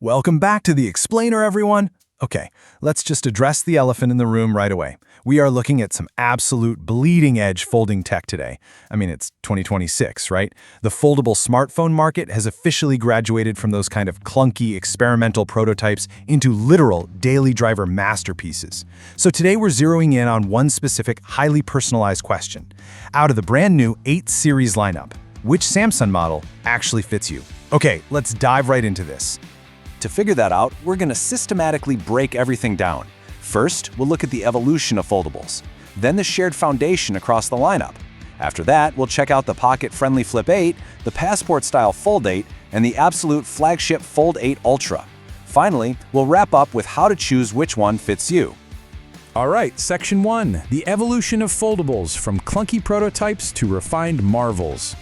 Welcome back to the Explainer, everyone. Okay, let's just address the elephant in the room right away. We are looking at some absolute bleeding-edge folding tech today. I mean, it's 2026, right? The foldable smartphone market has officially graduated from those kind of clunky experimental prototypes into literal daily driver masterpieces. So today we're zeroing in on one specific, highly personalized question. Out of the brand new 8 series lineup, which Samsung model actually fits you? Okay, let's dive right into this. To figure that out, we're going to systematically break everything down. First, we'll look at the evolution of foldables, then the shared foundation across the lineup. After that, we'll check out the pocket-friendly Flip 8, the Passport-style Fold 8, and the absolute flagship Fold 8 Ultra. Finally, we'll wrap up with how to choose which one fits you. All right, Section 1, the evolution of foldables, from clunky prototypes to refined marvels.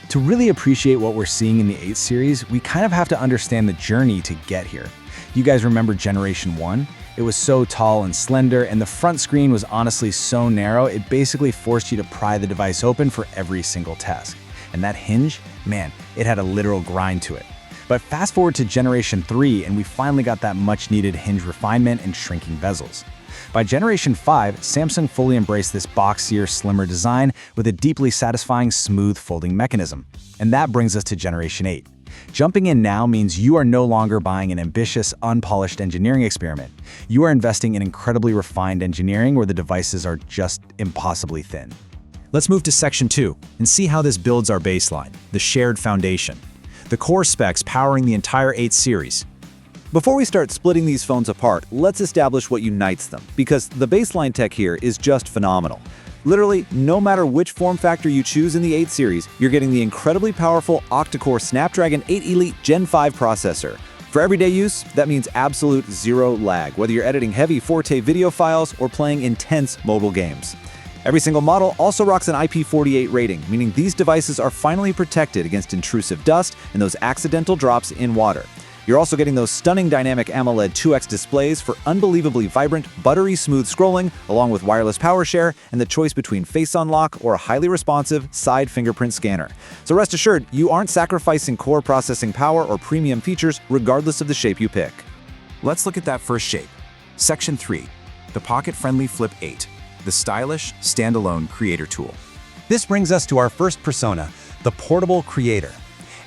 To really appreciate what we're seeing in the 8 series, we kind of have to understand the journey to get here. You guys remember Generation 1? It was so tall and slender, and the front screen was honestly so narrow, it basically forced you to pry the device open for every single task. And that hinge, man, it had a literal grind to it. But fast forward to Generation 3, and we finally got that much-needed hinge refinement and shrinking bezels. By Generation 5, Samsung fully embraced this boxier, slimmer design with a deeply satisfying, smooth folding mechanism. And that brings us to Generation 8. Jumping in now means you are no longer buying an ambitious, unpolished engineering experiment. You are investing in incredibly refined engineering where the devices are just impossibly thin. Let's move to Section 2 and see how this builds our baseline, the shared foundation. The core specs powering the entire 8 series. Before we start splitting these phones apart, let's establish what unites them, because the baseline tech here is just phenomenal. Literally, no matter which form factor you choose in the 8 series, you're getting the incredibly powerful octa-core Snapdragon 8 Elite Gen 5 processor. For everyday use, that means absolute zero lag, whether you're editing heavy 4K video files or playing intense mobile games. Every single model also rocks an IP48 rating, meaning these devices are finally protected against intrusive dust and those accidental drops in water. You're also getting those stunning dynamic AMOLED 2X displays for unbelievably vibrant, buttery smooth scrolling, along with wireless power share and the choice between face unlock or a highly responsive side fingerprint scanner. So rest assured, you aren't sacrificing core processing power or premium features regardless of the shape you pick. Let's look at that first shape. Section 3, the pocket-friendly Flip 8, the stylish, standalone creator tool. This brings us to our first persona, the portable creator.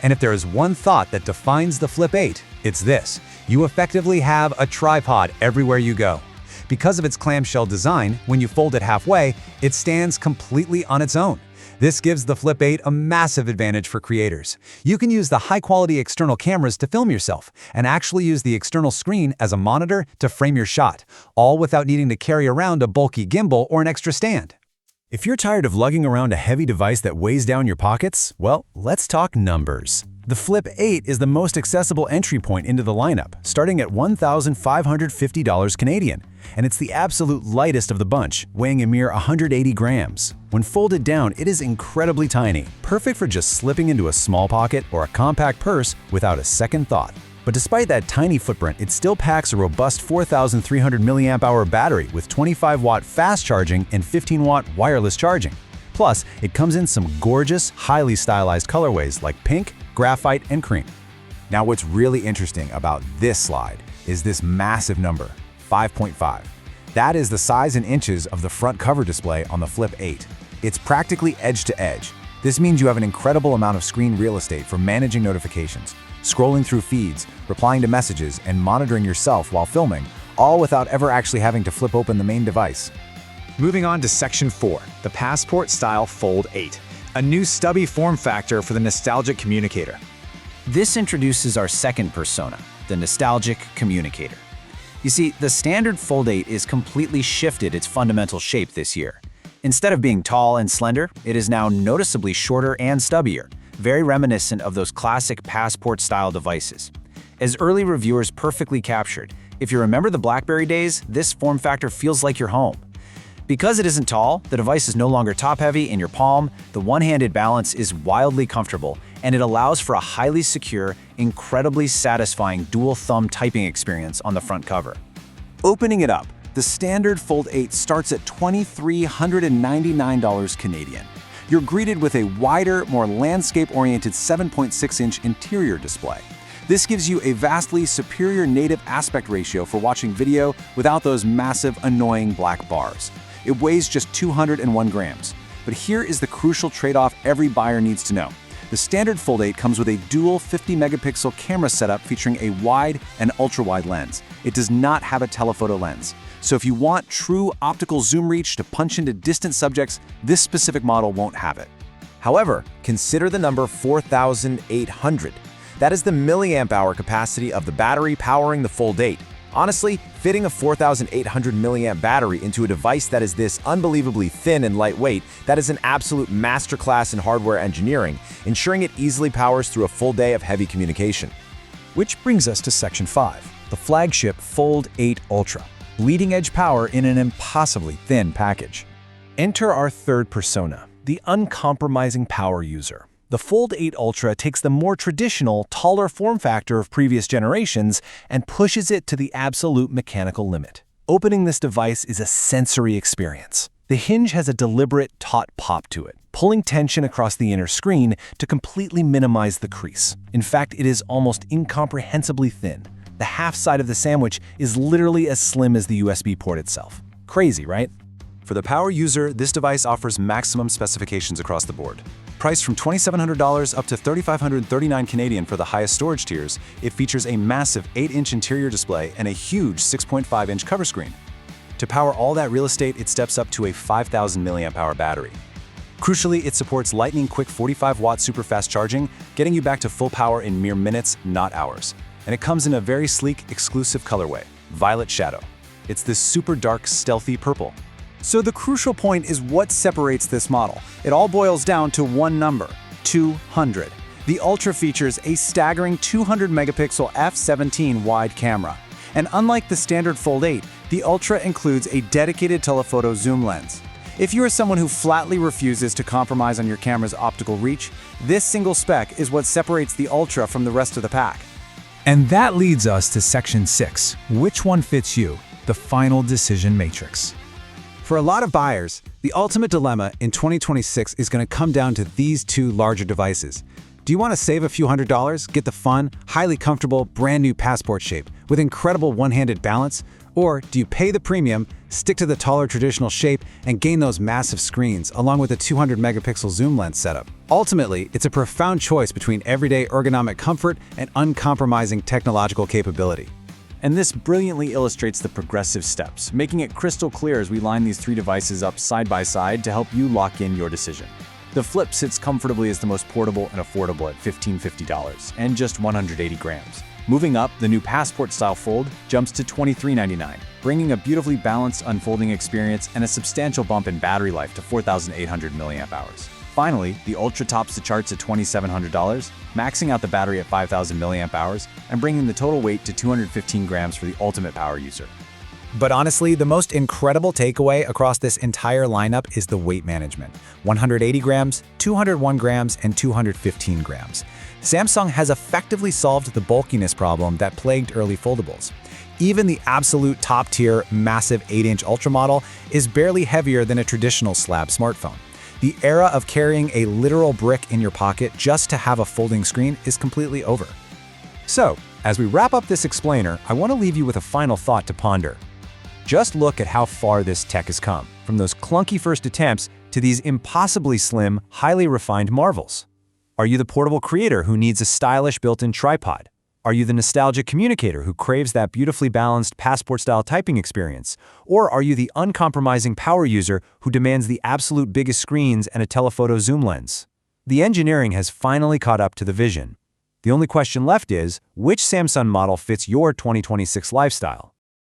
And if there is one thought that defines the Flip 8, it's this: you effectively have a tripod everywhere you go. Because of its clamshell design, when you fold it halfway, it stands completely on its own. This gives the Flip 8 a massive advantage for creators. You can use the high-quality external cameras to film yourself, and actually use the external screen as a monitor to frame your shot, all without needing to carry around a bulky gimbal or an extra stand. If you're tired of lugging around a heavy device that weighs down your pockets, well, let's talk numbers. The Flip 8 is the most accessible entry point into the lineup, starting at $1,550 Canadian, and it's the absolute lightest of the bunch, weighing a mere 180 grams. When folded down, it is incredibly tiny, perfect for just slipping into a small pocket or a compact purse without a second thought. But despite that tiny footprint, it still packs a robust 4,300 mAh battery with 25-watt fast charging and 15-watt wireless charging. Plus, it comes in some gorgeous, highly stylized colorways like pink, graphite, and cream. Now, what's really interesting about this slide is this massive number, 5.5. That is the size in inches of the front cover display on the Flip 8. It's practically edge to edge. This means you have an incredible amount of screen real estate for managing notifications, scrolling through feeds, replying to messages, and monitoring yourself while filming, all without ever actually having to flip open the main device. Moving on to Section 4, the Passport-style Fold 8, a new stubby form factor for the nostalgic communicator. This introduces our second persona, the nostalgic communicator. You see, the standard Fold 8 is completely shifted its fundamental shape this year. Instead of being tall and slender, it is now noticeably shorter and stubbier, very reminiscent of those classic Passport-style devices. As early reviewers perfectly captured, if you remember the BlackBerry days, this form factor feels like your home. Because it isn't tall, the device is no longer top-heavy in your palm, the one-handed balance is wildly comfortable, and it allows for a highly secure, incredibly satisfying dual-thumb typing experience on the front cover. Opening it up, the standard Fold 8 starts at $2,399 Canadian. You're greeted with a wider, more landscape-oriented 7.6-inch interior display. This gives you a vastly superior native aspect ratio for watching video without those massive, annoying black bars. It weighs just 201 grams. But here is the crucial trade-off every buyer needs to know. The standard Fold 8 comes with a dual 50-megapixel camera setup featuring a wide and ultra-wide lens. It does not have a telephoto lens. So if you want true optical zoom reach to punch into distant subjects, this specific model won't have it. However, consider the number 4,800. That is the milliamp hour capacity of the battery powering the Fold 8. Honestly, fitting a 4,800 milliamp battery into a device that is this unbelievably thin and lightweight, that is an absolute masterclass in hardware engineering, ensuring it easily powers through a full day of heavy communication. Which brings us to Section 5, the flagship Fold 8 Ultra. Bleeding-edge power in an impossibly thin package. Enter our third persona, the uncompromising power user. The Fold 8 Ultra takes the more traditional, taller form factor of previous generations and pushes it to the absolute mechanical limit. Opening this device is a sensory experience. The hinge has a deliberate, taut pop to it, pulling tension across the inner screen to completely minimize the crease. In fact, it is almost incomprehensibly thin. The half side of the sandwich is literally as slim as the USB port itself. Crazy, right? For the power user, this device offers maximum specifications across the board. Priced from $2,700 up to $3,539 Canadian for the highest storage tiers, it features a massive 8-inch interior display and a huge 6.5-inch cover screen. To power all that real estate, it steps up to a 5,000 mAh battery. Crucially, it supports lightning-quick 45-watt super-fast charging, getting you back to full power in mere minutes, not hours. And it comes in a very sleek, exclusive colorway, Violet Shadow. It's this super dark, stealthy purple. So the crucial point is what separates this model. It all boils down to one number, 200. The Ultra features a staggering 200-megapixel f/17 wide camera. And unlike the standard Fold 8, the Ultra includes a dedicated telephoto zoom lens. If you are someone who flatly refuses to compromise on your camera's optical reach, this single spec is what separates the Ultra from the rest of the pack. And that leads us to Section 6, which one fits you, the final decision matrix. For a lot of buyers, the ultimate dilemma in 2026 is going to come down to these two larger devices. Do you want to save a few $100s, get the fun, highly comfortable, brand new passport shape with incredible one-handed balance? Or do you pay the premium, stick to the taller traditional shape, and gain those massive screens along with a 200-megapixel zoom lens setup? Ultimately, it's a profound choice between everyday ergonomic comfort and uncompromising technological capability. And this brilliantly illustrates the progressive steps, making it crystal clear as we line these three devices up side by side to help you lock in your decision. The Flip sits comfortably as the most portable and affordable at $1,550 and just 180 grams. Moving up, the new Passport-style Fold jumps to $2,399, bringing a beautifully balanced unfolding experience and a substantial bump in battery life to 4,800 mAh. Finally, the Ultra tops the charts at $2,700, maxing out the battery at 5,000 mAh and bringing the total weight to 215 grams for the ultimate power user. But honestly, the most incredible takeaway across this entire lineup is the weight management. 180 grams, 201 grams, and 215 grams. Samsung has effectively solved the bulkiness problem that plagued early foldables. Even the absolute top-tier, massive 8-inch Ultra model is barely heavier than a traditional slab smartphone. The era of carrying a literal brick in your pocket just to have a folding screen is completely over. So, as we wrap up this explainer, I want to leave you with a final thought to ponder. Just look at how far this tech has come, from those clunky first attempts to these impossibly slim, highly refined marvels. Are you the portable creator who needs a stylish built-in tripod? Are you the nostalgic communicator who craves that beautifully balanced passport-style typing experience? Or are you the uncompromising power user who demands the absolute biggest screens and a telephoto zoom lens? The engineering has finally caught up to the vision. The only question left is, which Samsung model fits your 2026 lifestyle?